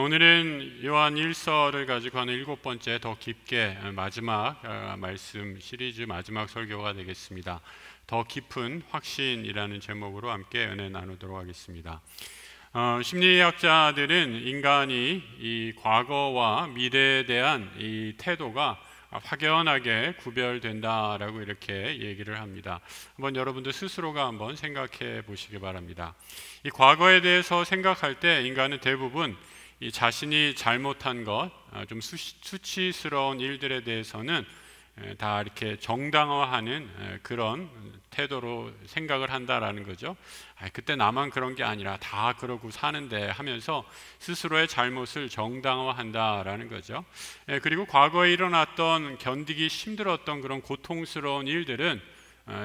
오늘은 요한 1서를 가지고 하는 7번째 더 깊게 마지막 말씀 시리즈 마지막 설교가 되겠습니다. 더 깊은 확신이라는 제목으로 함께 은혜 나누도록 하겠습니다. 심리학자들은 인간이 이 과거와 미래에 대한 이 태도가 확연하게 구별된다라고 이렇게 얘기를 합니다. 한번 여러분들 스스로가 한번 생각해 보시기 바랍니다. 이 과거에 대해서 생각할 때 인간은 대부분 이 자신이 잘못한 것, 좀 수치스러운 일들에 대해서는 다 이렇게 정당화하는 그런 태도로 생각을 한다라는 거죠. 그때 나만 그런 게 아니라 다 그러고 사는데 하면서 스스로의 잘못을 정당화한다라는 거죠. 그리고 과거에 일어났던 견디기 힘들었던 그런 고통스러운 일들은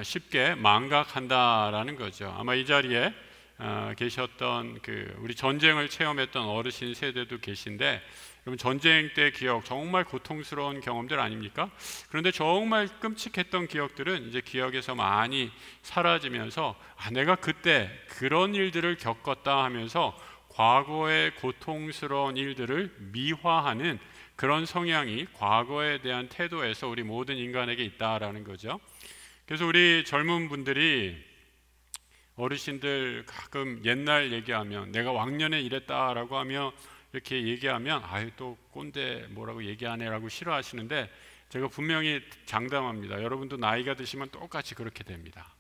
쉽게 망각한다라는 거죠. 아마 이 자리에 계셨던 우리 전쟁을 체험했던 어르신 세대도 계신데, 여러분 전쟁 때 기억 정말 고통스러운 경험들 아닙니까? 그런데 정말 끔찍했던 기억들은 이제 기억에서 많이 사라지면서 내가 그때 그런 일들을 겪었다 하면서 과거의 고통스러운 일들을 미화하는 그런 성향이 과거에 대한 태도에서 우리 모든 인간에게 있다라는 거죠. 그래서 우리 젊은 분들이 어르신들 가끔 옛날 얘기하면 내가 왕년에 이랬다라고 하며 이렇게 얘기하면 또 꼰대 뭐라고 얘기하네라고 싫어하시는데, 제가 분명히 장담합니다. 여러분도 나이가 드시면 똑같이 그렇게 됩니다.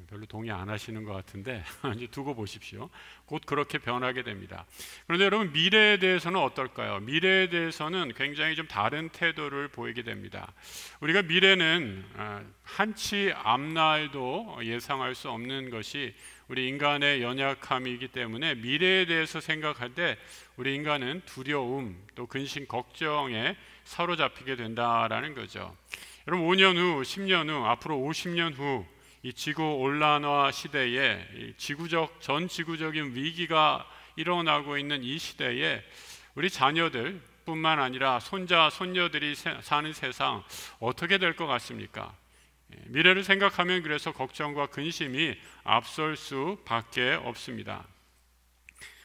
별로 동의 안 하시는 것 같은데 이제 두고 보십시오. 곧 그렇게 변하게 됩니다. 그런데 여러분, 미래에 대해서는 어떨까요? 미래에 대해서는 굉장히 좀 다른 태도를 보이게 됩니다. 우리가 미래는 한치 앞날도 예상할 수 없는 것이 우리 인간의 연약함이기 때문에 미래에 대해서 생각할 때 우리 인간은 두려움 또 근심 걱정에 사로잡히게 된다라는 거죠. 여러분, 5년 후, 10년 후, 앞으로 50년 후 이 지구 온난화 시대에 전 지구적인 위기가 일어나고 있는 이 시대에 우리 자녀들 뿐만 아니라 손자, 손녀들이 사는 세상 어떻게 될 것 같습니까? 미래를 생각하면 그래서 걱정과 근심이 앞설 수밖에 없습니다.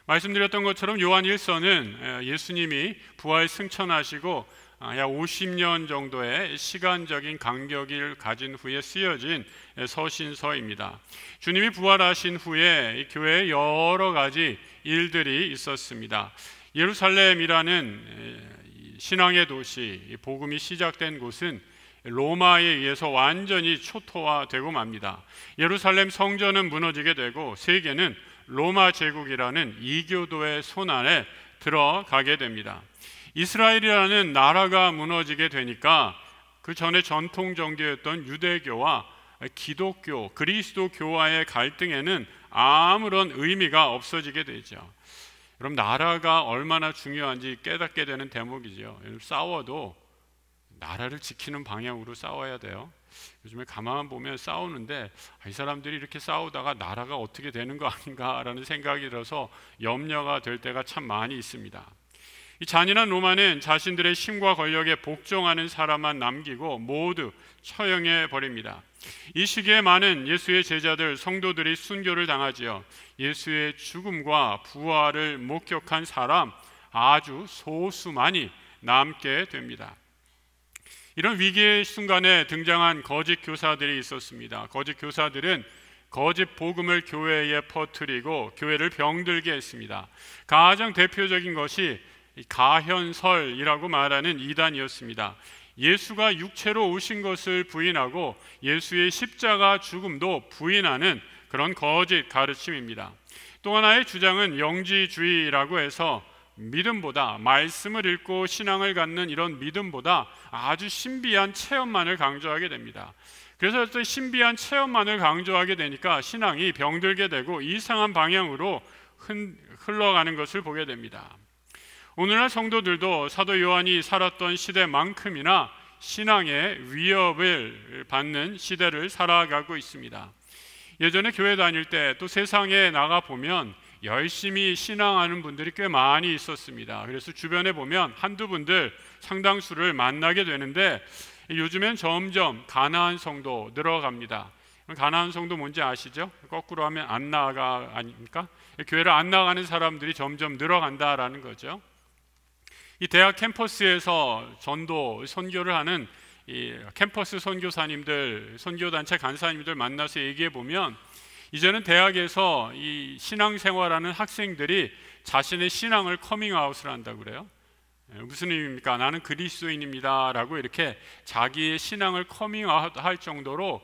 말씀드렸던 것처럼 요한 1서는 예수님이 부활 승천하시고 약 50년 정도의 시간적인 간격을 가진 후에 쓰여진 서신서입니다. 주님이 부활하신 후에 이 교회에 여러 가지 일들이 있었습니다. 예루살렘이라는 신앙의 도시, 복음이 시작된 곳은 로마에 의해서 완전히 초토화되고 맙니다. 예루살렘 성전은 무너지게 되고 세계는 로마 제국이라는 이교도의 손안에 들어가게 됩니다. 이스라엘이라는 나라가 무너지게 되니까 그 전에 전통 종교였던 유대교와 기독교, 그리스도교와의 갈등에는 아무런 의미가 없어지게 되죠. 여러분, 나라가 얼마나 중요한지 깨닫게 되는 대목이죠. 싸워도 나라를 지키는 방향으로 싸워야 돼요. 요즘에 가만 보면 싸우는데 이 사람들이 이렇게 싸우다가 나라가 어떻게 되는 거 아닌가라는 생각이 들어서 염려가 될 때가 참 많이 있습니다. 이 잔인한 로마는 자신들의 힘과 권력에 복종하는 사람만 남기고 모두 처형해 버립니다. 이 시기에 많은 예수의 제자들, 성도들이 순교를 당하지요. 예수의 죽음과 부활을 목격한 사람 아주 소수만이 남게 됩니다. 이런 위기의 순간에 등장한 거짓 교사들이 있었습니다. 거짓 교사들은 거짓 복음을 교회에 퍼뜨리고 교회를 병들게 했습니다. 가장 대표적인 것이 가현설이라고 말하는 이단이었습니다. 예수가 육체로 오신 것을 부인하고 예수의 십자가 죽음도 부인하는 그런 거짓 가르침입니다. 또 하나의 주장은 영지주의라고 해서 믿음보다, 말씀을 읽고 신앙을 갖는 이런 믿음보다 아주 신비한 체험만을 강조하게 됩니다. 그래서 또 신비한 체험만을 강조하게 되니까 신앙이 병들게 되고 이상한 방향으로 흘러가는 것을 보게 됩니다. 오늘날 성도들도 사도 요한이 살았던 시대만큼이나 신앙의 위협을 받는 시대를 살아가고 있습니다. 예전에 교회 다닐 때 또 세상에 나가보면 열심히 신앙하는 분들이 꽤 많이 있었습니다. 그래서 주변에 보면 한두 분들 상당수를 만나게 되는데, 요즘엔 점점 가난한 성도 늘어갑니다. 가나안 성도 뭔지 아시죠? 거꾸로 하면 안 나아가 아닙니까? 교회를 안 나가는 사람들이 점점 늘어간다라는 거죠. 이 대학 캠퍼스에서 전도 선교를 하는 이 캠퍼스 선교사님들, 선교단체 간사님들 만나서 얘기해 보면, 이제는 대학에서 이 신앙생활하는 학생들이 자신의 신앙을 커밍아웃을 한다고 그래요. 무슨 의미입니까? 나는 그리스도인입니다 라고 이렇게 자기의 신앙을 커밍아웃 할 정도로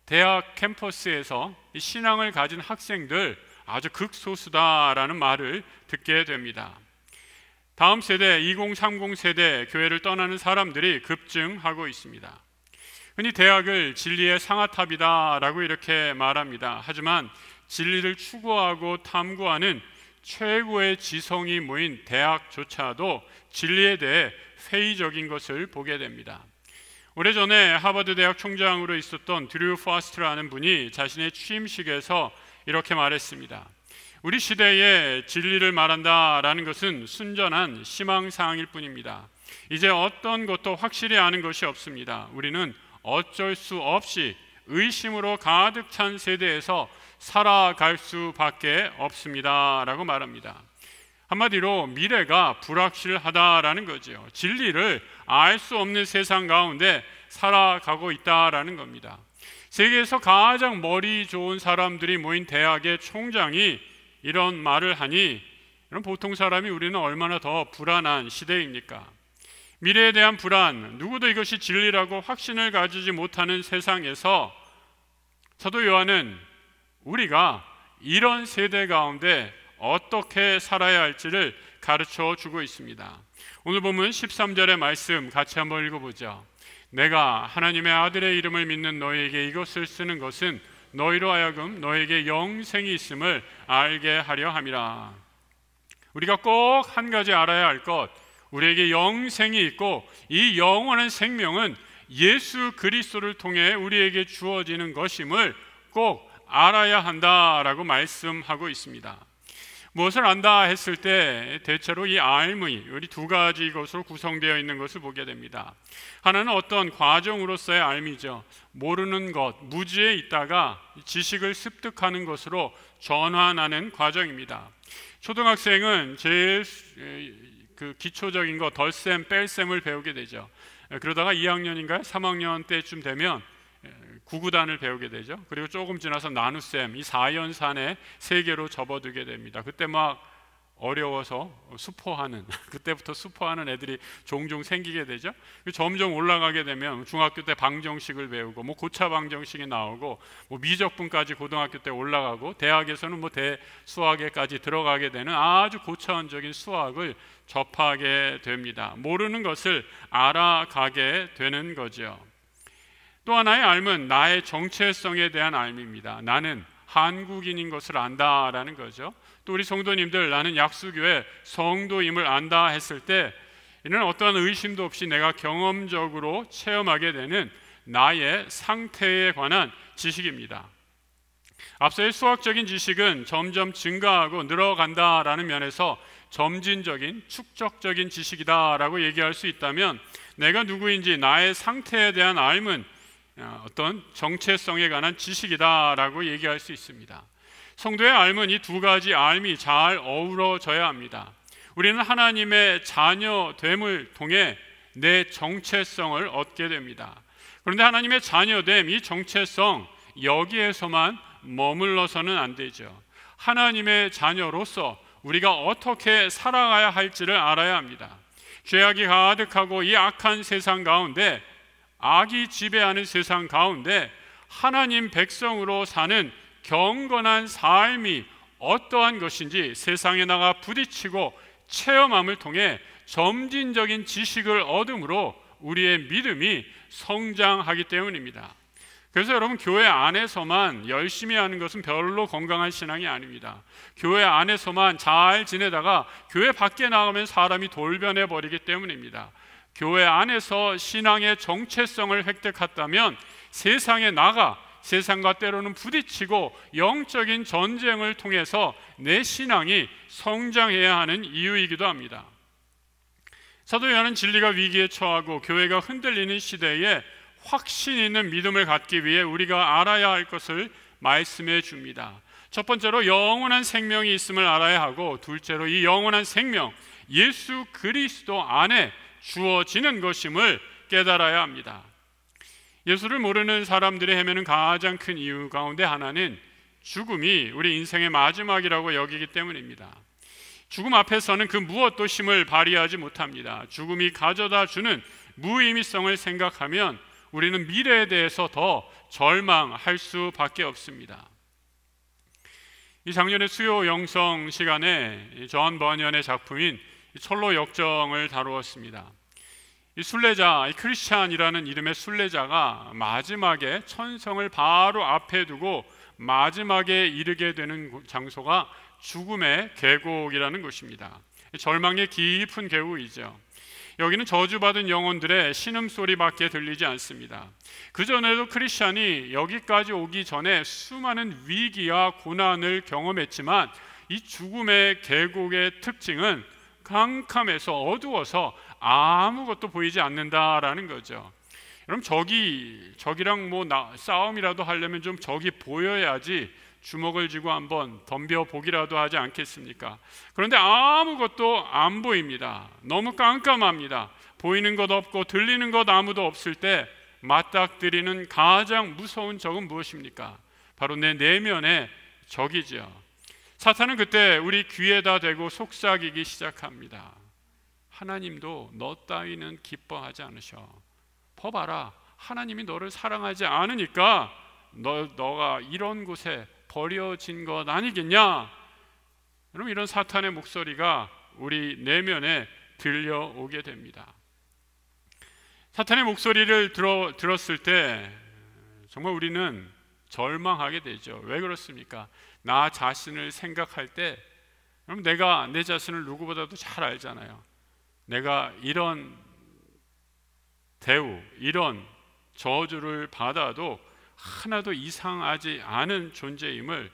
대학 캠퍼스에서 이 신앙을 가진 학생들 아주 극소수다라는 말을 듣게 됩니다. 다음 세대 2030 세대 교회를 떠나는 사람들이 급증하고 있습니다. 흔히 대학을 진리의 상아탑이다라고 이렇게 말합니다. 하지만 진리를 추구하고 탐구하는 최고의 지성이 모인 대학조차도 진리에 대해 회의적인 것을 보게 됩니다. 오래전에 하버드 대학 총장으로 있었던 드류 퍼스트라는 분이 자신의 취임식에서 이렇게 말했습니다. 우리 시대에 진리를 말한다라는 것은 순전한 희망사항일 뿐입니다. 이제 어떤 것도 확실히 아는 것이 없습니다. 우리는 어쩔 수 없이 의심으로 가득 찬 세대에서 살아갈 수밖에 없습니다 라고 말합니다. 한마디로 미래가 불확실하다라는 거죠. 진리를 알 수 없는 세상 가운데 살아가고 있다라는 겁니다. 세계에서 가장 머리 좋은 사람들이 모인 대학의 총장이 이런 말을 하니, 이런 보통 사람이 우리는 얼마나 더 불안한 시대입니까? 미래에 대한 불안, 누구도 이것이 진리라고 확신을 가지지 못하는 세상에서 사도 요한은 우리가 이런 세대 가운데 어떻게 살아야 할지를 가르쳐 주고 있습니다. 오늘 보면 13절의 말씀 같이 한번 읽어보죠. 내가 하나님의 아들의 이름을 믿는 너희에게 이것을 쓰는 것은 너희로 하여금 너희에게 영생이 있음을 알게 하려 함이라. 우리가 꼭 한 가지 알아야 할 것, 우리에게 영생이 있고 이 영원한 생명은 예수 그리스도를 통해 우리에게 주어지는 것임을 꼭 알아야 한다라고 말씀하고 있습니다. 무엇을 안다 했을 때 대체로 이 알미, 우리 두 가지 것으로 구성되어 있는 것을 보게 됩니다. 하나는 어떤 과정으로서의 알미죠. 모르는 것, 무지에 있다가 지식을 습득하는 것으로 전환하는 과정입니다. 초등학생은 제일 기초적인 거 덜셈, 뺄셈을 배우게 되죠. 그러다가 2학년인가요? 3학년 때쯤 되면 구구단을 배우게 되죠. 그리고 조금 지나서 나눗셈, 이 4연산의 세계로 접어들게 됩니다. 그때 막 어려워서 수포하는, 그때부터 수포하는 애들이 종종 생기게 되죠. 점점 올라가게 되면 중학교 때 방정식을 배우고 고차 방정식이 나오고 미적분까지 고등학교 때 올라가고, 대학에서는 대수학에까지 들어가게 되는 아주 고차원적인 수학을 접하게 됩니다. 모르는 것을 알아가게 되는 거죠. 또 하나의 알은 나의 정체성에 대한 알입니다. 나는 한국인인 것을 안다라는 거죠. 또 우리 성도님들, 나는 약수교회 성도임을 안다 했을 때 이는 어떠한 의심도 없이 내가 경험적으로 체험하게 되는 나의 상태에 관한 지식입니다. 앞서의 수학적인 지식은 점점 증가하고 늘어간다라는 면에서 점진적인 축적적인 지식이다라고 얘기할 수 있다면, 내가 누구인지 나의 상태에 대한 알은 어떤 정체성에 관한 지식이다라고 얘기할 수 있습니다. 성도의 알은 이 두 가지 알이 잘 어우러져야 합니다. 우리는 하나님의 자녀됨을 통해 내 정체성을 얻게 됩니다. 그런데 하나님의 자녀됨, 이 정체성, 여기에서만 머물러서는 안 되죠. 하나님의 자녀로서 우리가 어떻게 살아가야 할지를 알아야 합니다. 죄악이 가득하고 이 악한 세상 가운데, 악이 지배하는 세상 가운데 하나님 백성으로 사는 경건한 삶이 어떠한 것인지 세상에 나가 부딪히고 체험함을 통해 점진적인 지식을 얻음으로 우리의 믿음이 성장하기 때문입니다. 그래서 여러분, 교회 안에서만 열심히 하는 것은 별로 건강한 신앙이 아닙니다. 교회 안에서만 잘 지내다가 교회 밖에 나가면 사람이 돌변해 버리기 때문입니다. 교회 안에서 신앙의 정체성을 획득했다면 세상에 나가 세상과 때로는 부딪히고 영적인 전쟁을 통해서 내 신앙이 성장해야 하는 이유이기도 합니다. 사도 요한은 진리가 위기에 처하고 교회가 흔들리는 시대에 확신 있는 믿음을 갖기 위해 우리가 알아야 할 것을 말씀해 줍니다. 첫 번째로 영원한 생명이 있음을 알아야 하고, 둘째로 이 영원한 생명, 예수 그리스도 안에 주어지는 것임을 깨달아야 합니다. 예수를 모르는 사람들이 헤매는 가장 큰 이유 가운데 하나는 죽음이 우리 인생의 마지막이라고 여기기 때문입니다. 죽음 앞에서는 그 무엇도 힘을 발휘하지 못합니다. 죽음이 가져다 주는 무의미성을 생각하면 우리는 미래에 대해서 더 절망할 수밖에 없습니다. 이 작년에 수요 영성 시간에 존 버년의 작품인 철로 역정을 다루었습니다. 이 순례자, 이 크리스찬이라는 이름의 순례자가 마지막에 천성을 바로 앞에 두고 마지막에 이르게 되는 장소가 죽음의 계곡이라는 곳입니다. 절망의 깊은 계곡이죠. 여기는 저주받은 영혼들의 신음소리밖에 들리지 않습니다. 그전에도 크리스찬이 여기까지 오기 전에 수많은 위기와 고난을 경험했지만 이 죽음의 계곡의 특징은 캄캄해서 어두워서 아무것도 보이지 않는다라는 거죠. 여러분, 적이랑 싸움이라도 하려면 좀 적이 보여야지 주먹을 쥐고 한번 덤벼보기라도 하지 않겠습니까? 그런데 아무것도 안 보입니다. 너무 깜깜합니다. 보이는 것 없고 들리는 것 아무도 없을 때 맞닥뜨리는 가장 무서운 적은 무엇입니까? 바로 내 내면의 적이죠. 사탄은 그때 우리 귀에다 대고 속삭이기 시작합니다. 하나님도 너 따위는 기뻐하지 않으셔. 봐라, 하나님이 너를 사랑하지 않으니까 너가 이런 곳에 버려진 것 아니겠냐? 여러분, 이런 사탄의 목소리가 우리 내면에 들려오게 됩니다. 사탄의 목소리를 들었을 때 정말 우리는 절망하게 되죠. 왜 그렇습니까? 나 자신을 생각할 때, 여러분, 내가 내 자신을 누구보다도 잘 알잖아요. 내가 이런 대우, 이런 저주를 받아도 하나도 이상하지 않은 존재임을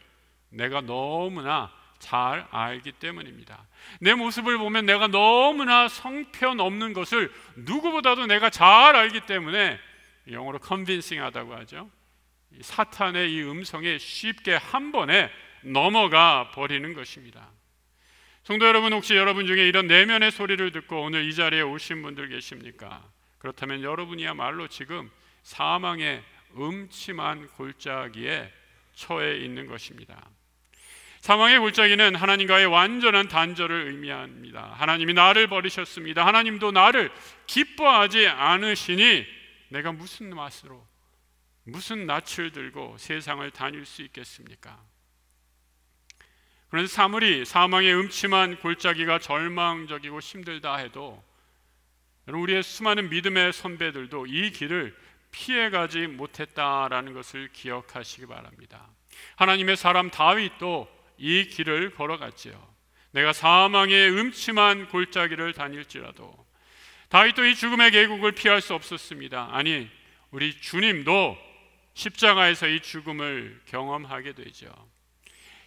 내가 너무나 잘 알기 때문입니다. 내 모습을 보면 내가 너무나 성편없는 것을 누구보다도 내가 잘 알기 때문에 영어로 convincing하다고 하죠. 사탄의 이 음성에 쉽게 한 번에 넘어가 버리는 것입니다. 성도 여러분, 혹시 여러분 중에 이런 내면의 소리를 듣고 오늘 이 자리에 오신 분들 계십니까? 그렇다면 여러분이야말로 지금 사망의 음침한 골짜기에 처해 있는 것입니다. 사망의 골짜기는 하나님과의 완전한 단절을 의미합니다. 하나님이 나를 버리셨습니다. 하나님도 나를 기뻐하지 않으시니 내가 무슨 맛으로, 무슨 낯을 들고 세상을 다닐 수 있겠습니까? 그런데 아무리 사망의 음침한 골짜기가 절망적이고 힘들다 해도 우리의 수많은 믿음의 선배들도 이 길을 피해가지 못했다라는 것을 기억하시기 바랍니다. 하나님의 사람 다윗도 이 길을 걸어갔지요. 내가 사망의 음침한 골짜기를 다닐지라도. 다윗도 이 죽음의 계곡을 피할 수 없었습니다. 아니, 우리 주님도 십자가에서 이 죽음을 경험하게 되죠.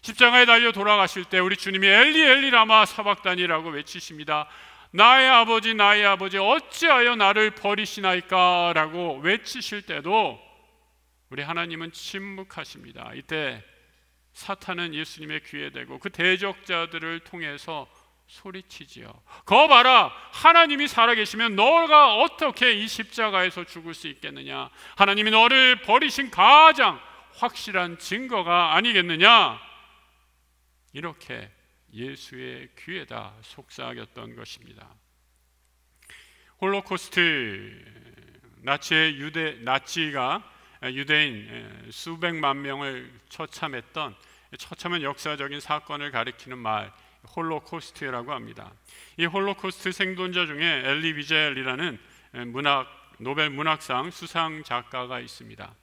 십자가에 달려 돌아가실 때 우리 주님이 엘리 엘리 라마 사박단이라고 외치십니다. 나의 아버지, 나의 아버지, 어찌하여 나를 버리시나이까 라고 외치실 때도 우리 하나님은 침묵하십니다. 이때 사탄은 예수님의 귀에 대고 그 대적자들을 통해서 소리치지요. 거 봐라, 하나님이 살아계시면 너가 어떻게 이 십자가에서 죽을 수 있겠느냐? 하나님이 너를 버리신 가장 확실한 증거가 아니겠느냐? 이렇게 예수의 귀에다 속삭였던 것입니다. 홀로코스트, 나치가 유대인 수백만 명을 처참했던 처참한 역사적인 사건을 가리키는 말, 홀로코스트라고 합니다. 이 홀로코스트 생존자 중에 엘리 위젤이라는 노벨 문학상 수상 작가가 있습니다.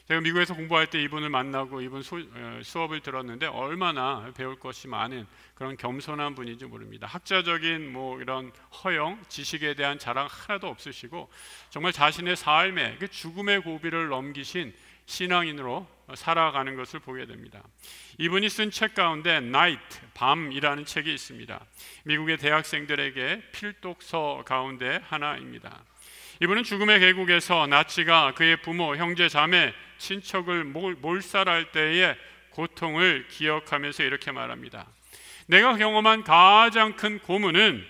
제가 미국에서 공부할 때 이분을 만나고 이분 수업을 들었는데 얼마나 배울 것이 많은 그런 겸손한 분인지 모릅니다. 학자적인 이런 허영, 지식에 대한 자랑 하나도 없으시고 정말 자신의 삶에 그 죽음의 고비를 넘기신 신앙인으로 살아가는 것을 보게 됩니다. 이분이 쓴 책 가운데 나이트, 밤이라는 책이 있습니다. 미국의 대학생들에게 필독서 가운데 하나입니다. 이분은 죽음의 계곡에서 나치가 그의 부모, 형제, 자매, 친척을 몰살할 때의 고통을 기억하면서 이렇게 말합니다. 내가 경험한 가장 큰 고문은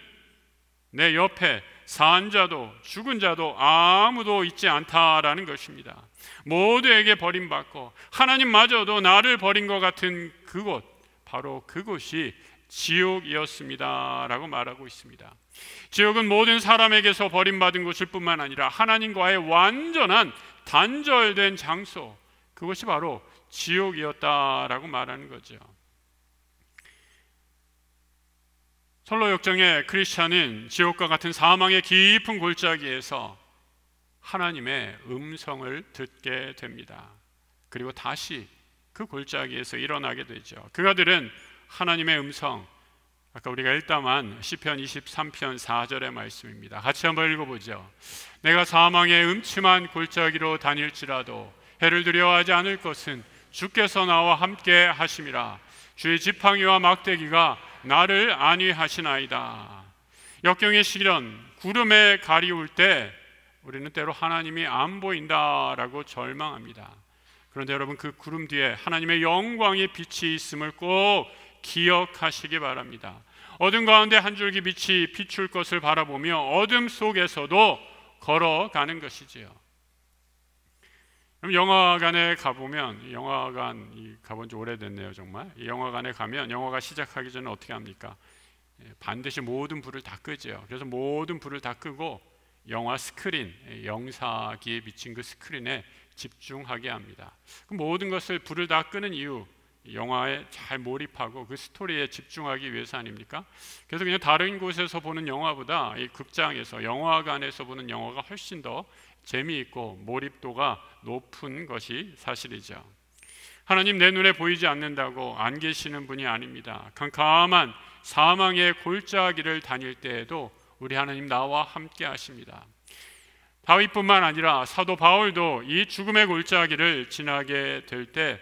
내 옆에 산 자도 죽은 자도 아무도 있지 않다라는 것입니다. 모두에게 버림받고 하나님마저도 나를 버린 것 같은 그곳, 바로 그곳이 지옥이었습니다 라고 말하고 있습니다. 지옥은 모든 사람에게서 버림받은 곳일 뿐만 아니라 하나님과의 완전한 단절된 장소, 그것이 바로 지옥이었다라고 말하는 거죠. 선로 역정의 크리스찬은 지옥과 같은 사망의 깊은 골짜기에서 하나님의 음성을 듣게 됩니다. 그리고 다시 그 골짜기에서 일어나게 되죠. 그가들은 하나님의 음성, 아까 우리가 읽다만 시편 23편 4절의 말씀입니다. 같이 한번 읽어보죠. 내가 사망의 음침한 골짜기로 다닐지라도 해를 두려워하지 않을 것은 주께서 나와 함께 하심이라. 주의 지팡이와 막대기가 나를 안위하시나이다. 역경의 시련, 구름에 가리울 때 우리는 때로 하나님이 안 보인다라고 절망합니다. 그런데 여러분, 그 구름 뒤에 하나님의 영광의 빛이 있음을 꼭 기억하시기 바랍니다. 어둠 가운데 한 줄기 빛이 비출 것을 바라보며 어둠 속에서도 걸어가는 것이지요. 그럼 영화관에 가보면, 영화관 가본 지 오래됐네요 정말. 영화관에 가면 영화가 시작하기 전에 어떻게 합니까? 반드시 모든 불을 다 끄죠. 그래서 모든 불을 다 끄고 영화 스크린, 영사기에 비친 그 스크린에 집중하게 합니다. 그 모든 것을 불을 다 끄는 이유, 영화에 잘 몰입하고 그 스토리에 집중하기 위해서 아닙니까? 그래서 그냥 다른 곳에서 보는 영화보다 이 극장에서, 영화관에서 보는 영화가 훨씬 더 재미있고 몰입도가 높은 것이 사실이죠. 하나님 내 눈에 보이지 않는다고 안 계시는 분이 아닙니다. 캄캄한 사망의 골짜기를 다닐 때에도 우리 하나님 나와 함께 하십니다. 다윗뿐만 아니라 사도 바울도 이 죽음의 골짜기를 지나게 될 때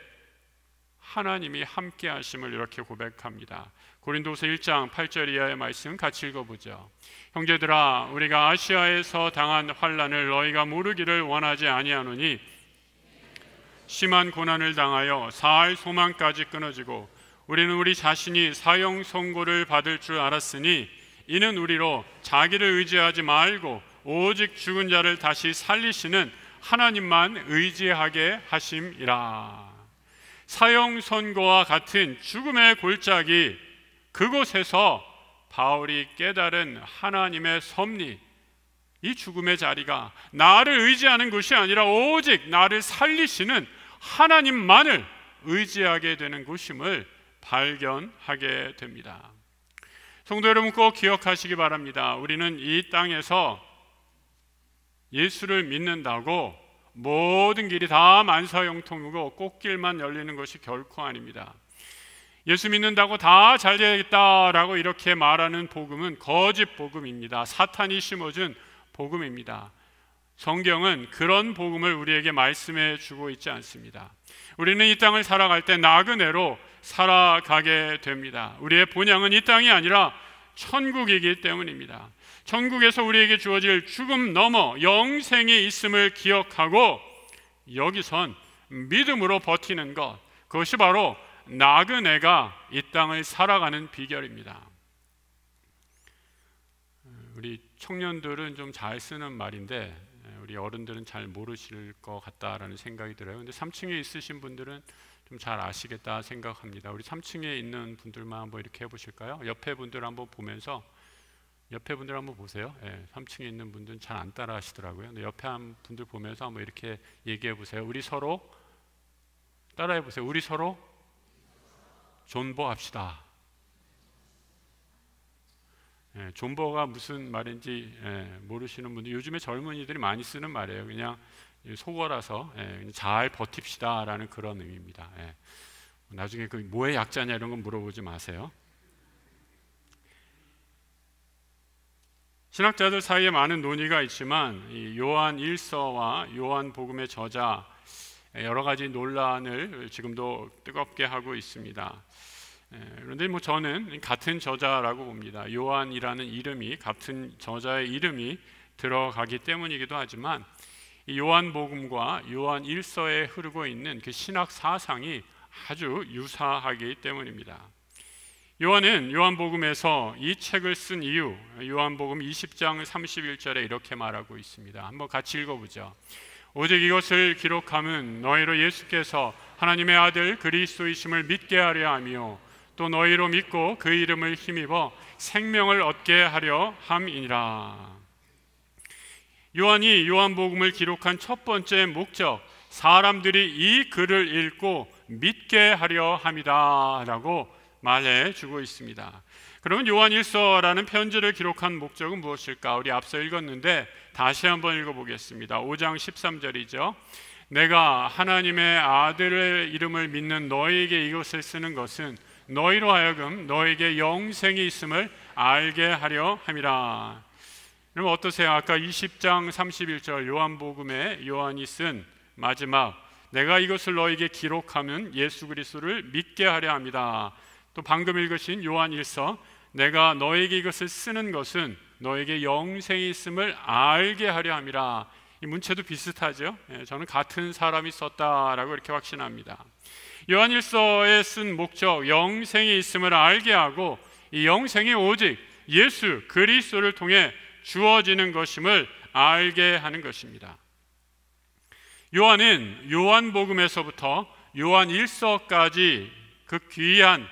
하나님이 함께 하심을 이렇게 고백합니다. 고린도서 1장 8절 이하의 말씀 같이 읽어보죠. 형제들아, 우리가 아시아에서 당한 환난을 너희가 모르기를 원하지 아니하노니 심한 고난을 당하여 살 소망까지 끊어지고 우리는 우리 자신이 사형 선고를 받을 줄 알았으니 이는 우리로 자기를 의지하지 말고 오직 죽은 자를 다시 살리시는 하나님만 의지하게 하심이라. 사형 선고와 같은 죽음의 골짜기, 그곳에서 바울이 깨달은 하나님의 섭리, 이 죽음의 자리가 나를 의지하는 것이 아니라 오직 나를 살리시는 하나님만을 의지하게 되는 곳임을 발견하게 됩니다. 성도 여러분, 꼭 기억하시기 바랍니다. 우리는 이 땅에서 예수를 믿는다고 모든 길이 다 만사형통이고 꽃길만 열리는 것이 결코 아닙니다. 예수 믿는다고 다 잘 되겠다라고 이렇게 말하는 복음은 거짓 복음입니다. 사탄이 심어준 복음입니다. 성경은 그런 복음을 우리에게 말씀해 주고 있지 않습니다. 우리는 이 땅을 살아갈 때 나그네로 살아가게 됩니다. 우리의 본향은 이 땅이 아니라 천국이기 때문입니다. 천국에서 우리에게 주어질 죽음 넘어 영생이 있음을 기억하고 여기선 믿음으로 버티는 것, 그것이 바로 나그네가 이 땅을 살아가는 비결입니다. 우리 청년들은 좀 잘 쓰는 말인데 우리 어른들은 잘 모르실 것 같다라는 생각이 들어요. 근데 3층에 있으신 분들은 좀 잘 아시겠다 생각합니다. 우리 3층에 있는 분들만 한번 이렇게 해보실까요? 옆에 분들 한번 보면서, 옆에 분들 한번 보세요. 3층에 있는 분들은 잘 안 따라 하시더라고요. 근데 옆에 한 분들 보면서 한번 이렇게 얘기해 보세요. 우리 서로, 따라해 보세요. 우리 서로 존버합시다. 존버가 무슨 말인지 모르시는 분들, 요즘에 젊은이들이 많이 쓰는 말이에요. 그냥 속어라서 잘 버팁시다 라는 그런 의미입니다. 나중에 그 뭐의 약자냐 이런 건 물어보지 마세요. 신학자들 사이에 많은 논의가 있지만 이 요한 1서와 요한 복음의 저자, 여러 가지 논란을 지금도 뜨겁게 하고 있습니다. 그런데 저는 같은 저자라고 봅니다. 요한이라는 이름이, 같은 저자의 이름이 들어가기 때문이기도 하지만 이 요한복음과 요한일서에 흐르고 있는 그 신학 사상이 아주 유사하기 때문입니다. 요한은 요한복음에서 이 책을 쓴 이유, 요한복음 20장 31절에 이렇게 말하고 있습니다. 한번 같이 읽어보죠. 오직 이것을 기록함은 너희로 예수께서 하나님의 아들 그리스도이심을 믿게 하려 하며 또 너희로 믿고 그 이름을 힘입어 생명을 얻게 하려 함이니라. 요한이 요한복음을 기록한 첫 번째 목적, 사람들이 이 글을 읽고 믿게 하려 함이다 라고 말해주고 있습니다. 그러면 요한일서라는 편지를 기록한 목적은 무엇일까? 우리 앞서 읽었는데 다시 한번 읽어보겠습니다. 5장 13절이죠. 내가 하나님의 아들의 이름을 믿는 너희에게 이것을 쓰는 것은 너희로 하여금 너희에게 영생이 있음을 알게 하려 함이라. 그럼 어떠세요? 아까 20장 31절 요한복음에 요한이 쓴 마지막, 내가 이것을 너희에게 기록하면 예수 그리스도를 믿게 하려 합니다. 또 방금 읽으신 요한일서, 내가 너에게 이것을 쓰는 것은 너에게 영생이 있음을 알게 하려 함이라. 이 문체도 비슷하죠. 저는 같은 사람이 썼다라고 이렇게 확신합니다. 요한일서에 쓴 목적, 영생이 있음을 알게 하고 이 영생이 오직 예수 그리스도를 통해 주어지는 것임을 알게 하는 것입니다. 요한은 요한복음에서부터 요한일서까지 그 귀한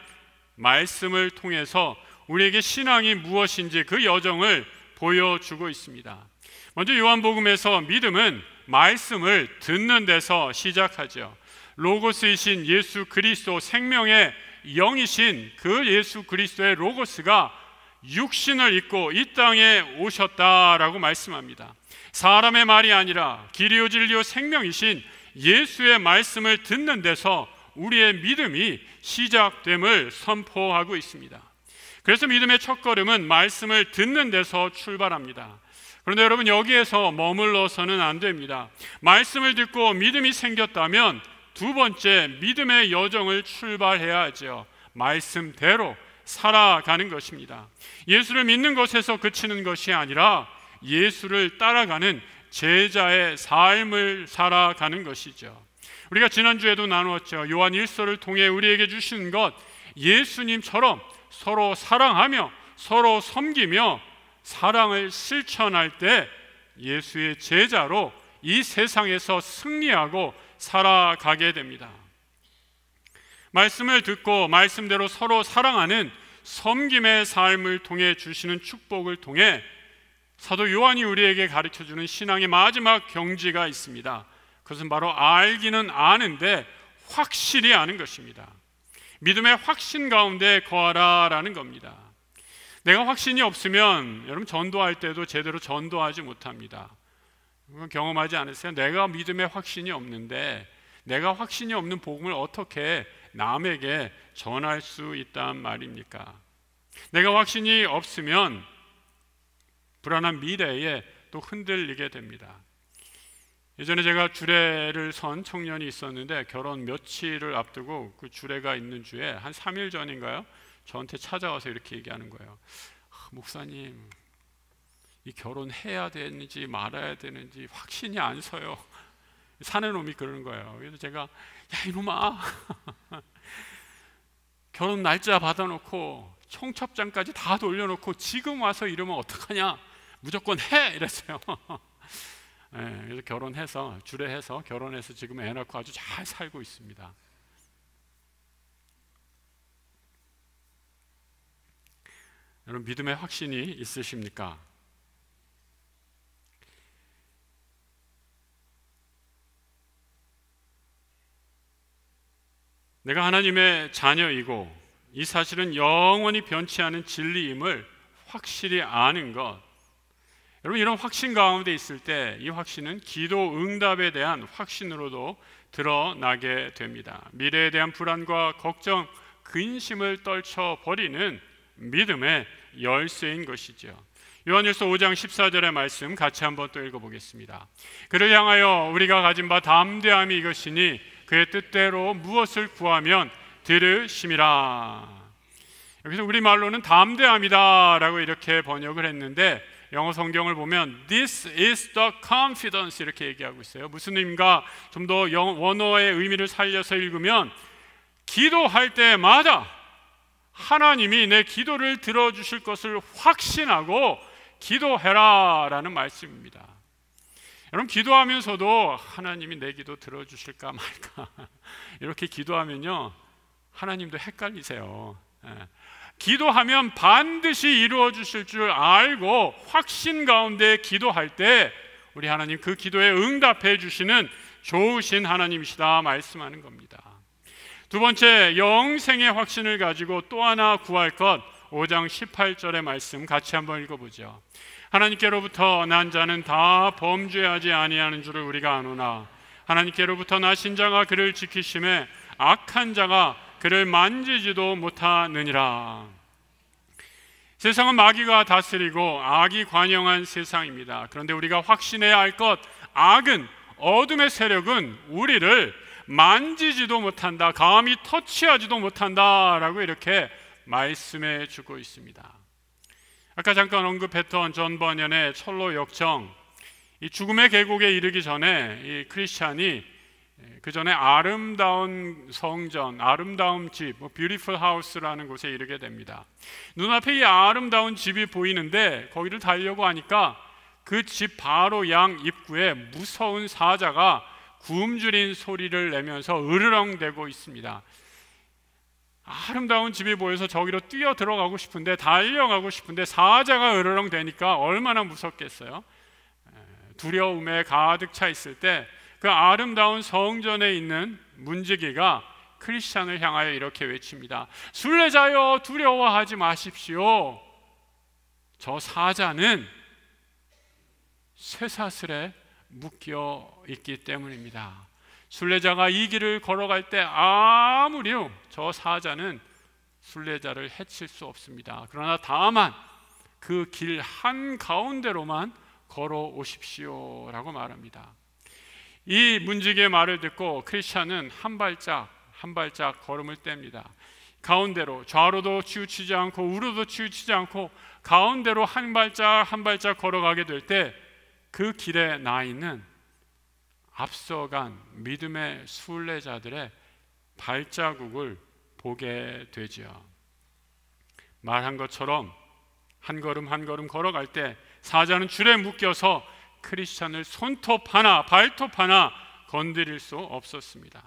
말씀을 통해서 우리에게 신앙이 무엇인지 그 여정을 보여주고 있습니다. 먼저 요한복음에서 믿음은 말씀을 듣는 데서 시작하죠. 로고스이신 예수 그리스도, 생명의 영이신 그 예수 그리스도의 로고스가 육신을 입고 이 땅에 오셨다라고 말씀합니다. 사람의 말이 아니라 길이요 진리요 생명이신 예수의 말씀을 듣는 데서 우리의 믿음이 시작됨을 선포하고 있습니다. 그래서 믿음의 첫걸음은 말씀을 듣는 데서 출발합니다. 그런데 여러분, 여기에서 머물러서는 안 됩니다. 말씀을 듣고 믿음이 생겼다면 두 번째 믿음의 여정을 출발해야 하죠. 말씀대로 살아가는 것입니다. 예수를 믿는 것에서 그치는 것이 아니라 예수를 따라가는 제자의 삶을 살아가는 것이죠. 우리가 지난주에도 나누었죠. 요한일서를 통해 우리에게 주시는 것, 예수님처럼 서로 사랑하며 서로 섬기며 사랑을 실천할 때 예수의 제자로 이 세상에서 승리하고 살아가게 됩니다. 말씀을 듣고 말씀대로 서로 사랑하는 섬김의 삶을 통해 주시는 축복을 통해 사도 요한이 우리에게 가르쳐주는 신앙의 마지막 경지가 있습니다. 그것은 바로 알기는 아는데 확실히 아는 것입니다. 믿음의 확신 가운데 거하라라는 겁니다. 내가 확신이 없으면 여러분 전도할 때도 제대로 전도하지 못합니다. 경험하지 않으세요? 내가 믿음의 확신이 없는데 내가 확신이 없는 복음을 어떻게 남에게 전할 수 있단 말입니까? 내가 확신이 없으면 불안한 미래에 또 흔들리게 됩니다. 예전에 제가 주례를 선 청년이 있었는데 결혼 며칠을 앞두고 그 주례가 있는 주에 한 3일 전인가요? 저한테 찾아와서 이렇게 얘기하는 거예요. 목사님, 이 결혼해야 되는지 말아야 되는지 확신이 안 서요. 사는 놈이 그러는 거예요. 그래서 제가, 야 이놈아, 결혼 날짜 받아놓고 청첩장까지 다 돌려놓고 지금 와서 이러면 어떡하냐, 무조건 해 이랬어요. 네, 그래서 결혼해서 주례해서 결혼해서 지금 애 낳고 아주 잘 살고 있습니다. 여러분, 믿음의 확신이 있으십니까? 내가 하나님의 자녀이고 이 사실은 영원히 변치 않은 진리임을 확실히 아는 것, 여러분, 이런 확신 가운데 있을 때 이 확신은 기도 응답에 대한 확신으로도 드러나게 됩니다. 미래에 대한 불안과 걱정, 근심을 떨쳐버리는 믿음의 열쇠인 것이죠. 요한일서 5장 14절의 말씀 같이 한번 또 읽어보겠습니다. 그를 향하여 우리가 가진 바 담대함이 이것이니 그의 뜻대로 무엇을 구하면 들으심이라. 여기서 우리말로는 담대함이다 라고 이렇게 번역을 했는데 영어 성경을 보면 This is the confidence 이렇게 얘기하고 있어요. 무슨 의미인가? 좀 더 원어의 의미를 살려서 읽으면 기도할 때마다 하나님이 내 기도를 들어주실 것을 확신하고 기도해라 라는 말씀입니다. 여러분, 기도하면서도 하나님이 내 기도 들어주실까 말까 이렇게 기도하면요, 하나님도 헷갈리세요. 기도하면 반드시 이루어 주실 줄 알고 확신 가운데 기도할 때 우리 하나님 그 기도에 응답해 주시는 좋으신 하나님이시다 말씀하는 겁니다. 두 번째, 영생의 확신을 가지고 또 하나 구할 것, 5장 18절의 말씀 같이 한번 읽어보죠. 하나님께로부터 난 자는 다 범죄하지 아니하는 줄을 우리가 아노나 하나님께로부터 나신 자가 그를 지키심에 악한 자가 그를 만지지도 못하느니라. 세상은 마귀가 다스리고 악이 관영한 세상입니다. 그런데 우리가 확신해야 할 것, 악은, 어둠의 세력은 우리를 만지지도 못한다, 감히 터치하지도 못한다 라고 이렇게 말씀해 주고 있습니다. 아까 잠깐 언급했던 존 버년의 철로 역정, 이 죽음의 계곡에 이르기 전에 이 크리스찬이 그 전에 아름다운 성전, 아름다운 집, beautiful house라는 곳에 이르게 됩니다. 눈앞에 이 아름다운 집이 보이는데 거기를 가려고 하니까 그 집 바로 양 입구에 무서운 사자가 굶주린 소리를 내면서 으르렁대고 있습니다. 아름다운 집이 보여서 저기로 뛰어 들어가고 싶은데, 달려가고 싶은데 사자가 으르렁대니까 얼마나 무섭겠어요. 두려움에 가득 차 있을 때 그 아름다운 성전에 있는 문지기가 크리스찬을 향하여 이렇게 외칩니다. 순례자여, 두려워하지 마십시오. 저 사자는 쇠사슬에 묶여 있기 때문입니다. 순례자가 이 길을 걸어갈 때 아무리요, 저 사자는 순례자를 해칠 수 없습니다. 그러나 다만 그 길 한가운데로만 걸어오십시오 라고 말합니다. 이 문지기의 말을 듣고 크리스찬은 한 발짝 한 발짝 걸음을 뗍니다. 가운데로, 좌로도 치우치지 않고 우로도 치우치지 않고 가운데로 한 발짝 한 발짝 걸어가게 될 때 그 길에 나 있는 앞서간 믿음의 순례자들의 발자국을 보게 되지요. 말한 것처럼 한 걸음 한 걸음 걸어갈 때 사자는 줄에 묶여서 크리스찬을 손톱 하나 발톱 하나 건드릴 수 없었습니다.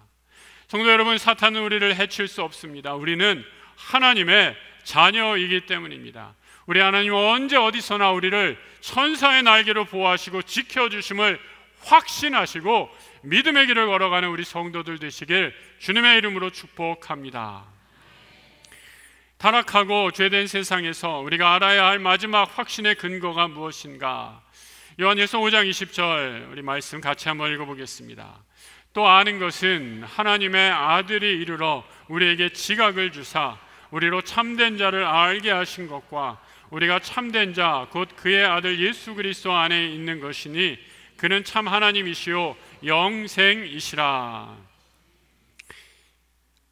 성도 여러분, 사탄은 우리를 해칠 수 없습니다. 우리는 하나님의 자녀이기 때문입니다. 우리 하나님은 언제 어디서나 우리를 천사의 날개로 보호하시고 지켜주심을 확신하시고 믿음의 길을 걸어가는 우리 성도들 되시길 주님의 이름으로 축복합니다. 타락하고 죄된 세상에서 우리가 알아야 할 마지막 확신의 근거가 무엇인가? 요한일서 5장 20절 우리 말씀 같이 한번 읽어보겠습니다. 또 아는 것은 하나님의 아들이 이르러 우리에게 지각을 주사 우리로 참된 자를 알게 하신 것과 우리가 참된 자 곧 그의 아들 예수 그리스도 안에 있는 것이니 그는 참 하나님이시요 영생이시라.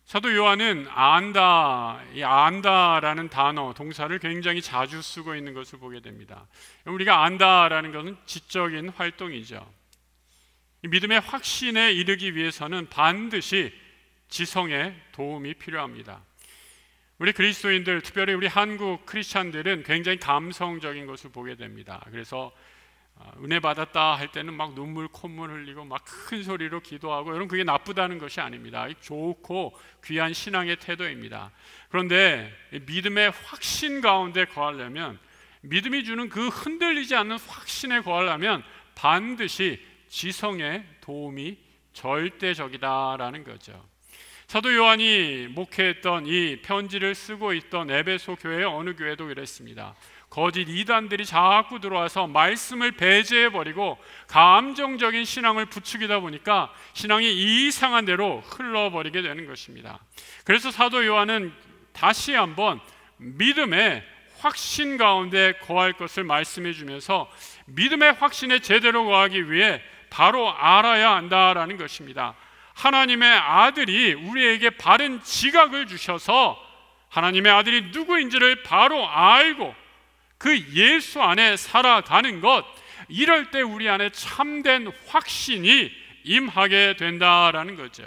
사도 요한은 안다, 이 안다라는 단어, 동사를 굉장히 자주 쓰고 있는 것을 보게 됩니다. 우리가 안다라는 것은 지적인 활동이죠. 믿음의 확신에 이르기 위해서는 반드시 지성의 도움이 필요합니다. 우리 그리스도인들, 특별히 우리 한국 크리스찬들은 굉장히 감성적인 것을 보게 됩니다. 그래서 은혜 받았다 할 때는 막 눈물 콧물 흘리고 막 큰 소리로 기도하고, 여러분 그게 나쁘다는 것이 아닙니다. 좋고 귀한 신앙의 태도입니다. 그런데 믿음의 확신 가운데 거하려면, 믿음이 주는 그 흔들리지 않는 확신에 거하려면 반드시 지성의 도움이 절대적이다라는 거죠. 사도 요한이 목회했던 이 편지를 쓰고 있던 에베소 교회 어느 교회도 그랬습니다. 거짓 이단들이 자꾸 들어와서 말씀을 배제해버리고 감정적인 신앙을 부추기다 보니까 신앙이 이상한 대로 흘러버리게 되는 것입니다. 그래서 사도 요한은 다시 한번 믿음의 확신 가운데 거할 것을 말씀해 주면서 믿음의 확신에 제대로 거하기 위해 바로 알아야 한다라는 것입니다. 하나님의 아들이 우리에게 바른 지각을 주셔서 하나님의 아들이 누구인지를 바로 알고 그 예수 안에 살아가는 것, 이럴 때 우리 안에 참된 확신이 임하게 된다라는 거죠.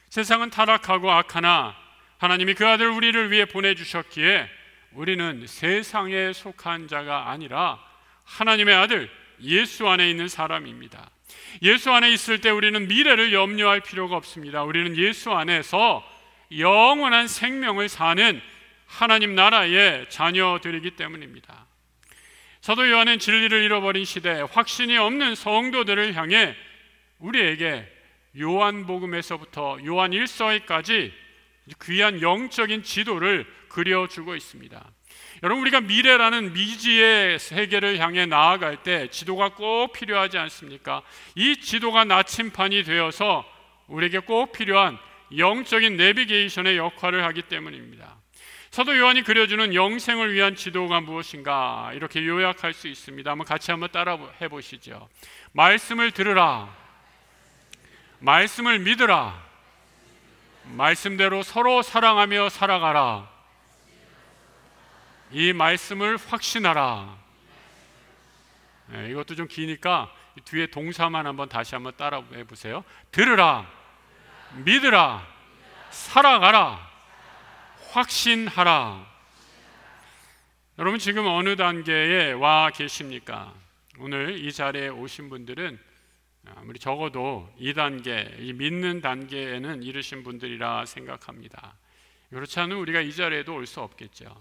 세상은 타락하고 악하나 하나님이 그 아들 우리를 위해 보내주셨기에 우리는 세상에 속한 자가 아니라 하나님의 아들 예수 안에 있는 사람입니다. 예수 안에 있을 때 우리는 미래를 염려할 필요가 없습니다. 우리는 예수 안에서 영원한 생명을 사는 하나님 나라의 자녀들이기 때문입니다. 사도 요한은 진리를 잃어버린 시대에 확신이 없는 성도들을 향해 우리에게 요한복음에서부터 요한 1서까지 귀한 영적인 지도를 그려주고 있습니다. 여러분, 우리가 미래라는 미지의 세계를 향해 나아갈 때 지도가 꼭 필요하지 않습니까? 이 지도가 나침판이 되어서 우리에게 꼭 필요한 영적인 내비게이션의 역할을 하기 때문입니다. 사도 요한이 그려주는 영생을 위한 지도가 무엇인가, 이렇게 요약할 수 있습니다. 같이 한번 따라 해보시죠. 말씀을 들으라, 말씀을 믿으라, 말씀대로 서로 사랑하며 살아가라, 이 말씀을 확신하라. 이것도 좀 기니까 뒤에 동사만 다시 한번 따라 해보세요. 들으라, 믿으라, 살아가라, 확신하라. 여러분, 지금 어느 단계에 와 계십니까? 오늘 이 자리에 오신 분들은 아무리 적어도 이 단계, 이 믿는 단계에는 이르신 분들이라 생각합니다. 그렇지 않으면 우리가 이 자리에도 올 수 없겠죠.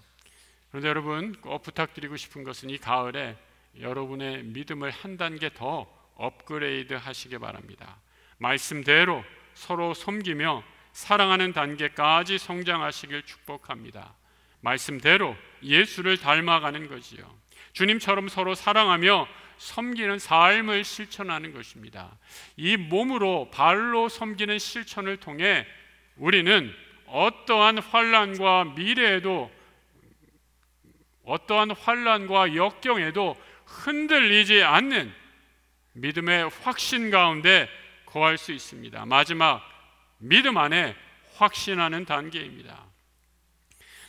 그런데 여러분, 꼭 부탁드리고 싶은 것은 이 가을에 여러분의 믿음을 한 단계 더 업그레이드 하시기 바랍니다. 말씀대로 서로 섬기며 사랑하는 단계까지 성장하시길 축복합니다. 말씀대로 예수를 닮아가는 것이요, 주님처럼 서로 사랑하며 섬기는 삶을 실천하는 것입니다. 이 몸으로 발로 섬기는 실천을 통해 우리는 어떠한 환난과 미래에도, 어떠한 환난과 역경에도 흔들리지 않는 믿음의 확신 가운데 거할 수 있습니다. 마지막, 믿음 안에 확신하는 단계입니다.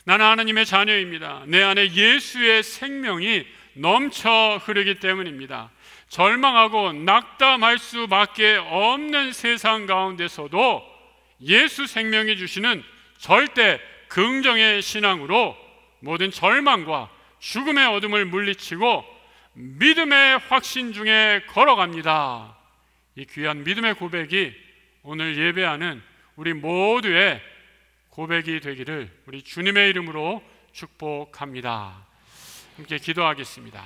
나는 하나님의 자녀입니다. 내 안에 예수의 생명이 넘쳐 흐르기 때문입니다. 절망하고 낙담할 수밖에 없는 세상 가운데서도 예수 생명이 주시는 절대 긍정의 신앙으로 모든 절망과 죽음의 어둠을 물리치고 믿음의 확신 중에 걸어갑니다. 이 귀한 믿음의 고백이 오늘 예배하는 우리 모두의 고백이 되기를 우리 주님의 이름으로 축복합니다. 함께 기도하겠습니다.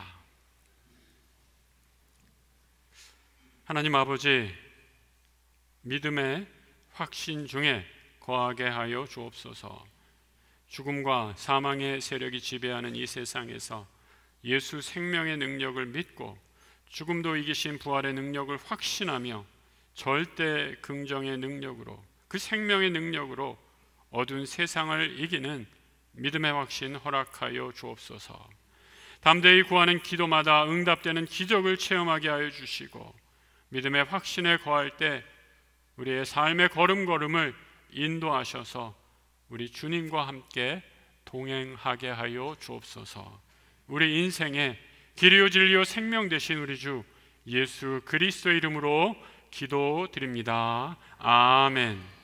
하나님 아버지, 믿음의 확신 중에 거하게 하여 주옵소서. 죽음과 사망의 세력이 지배하는 이 세상에서 예수 생명의 능력을 믿고 죽음도 이기신 부활의 능력을 확신하며 절대 긍정의 능력으로, 그 생명의 능력으로 어두운 세상을 이기는 믿음의 확신 허락하여 주옵소서. 담대히 구하는 기도마다 응답되는 기적을 체험하게 하여 주시고 믿음의 확신에 거할 때 우리의 삶의 걸음걸음을 인도하셔서 우리 주님과 함께 동행하게 하여 주옵소서. 우리 인생의 길이요 진리요 생명 되신 우리 주 예수 그리스도 이름으로 기도드립니다. 아멘.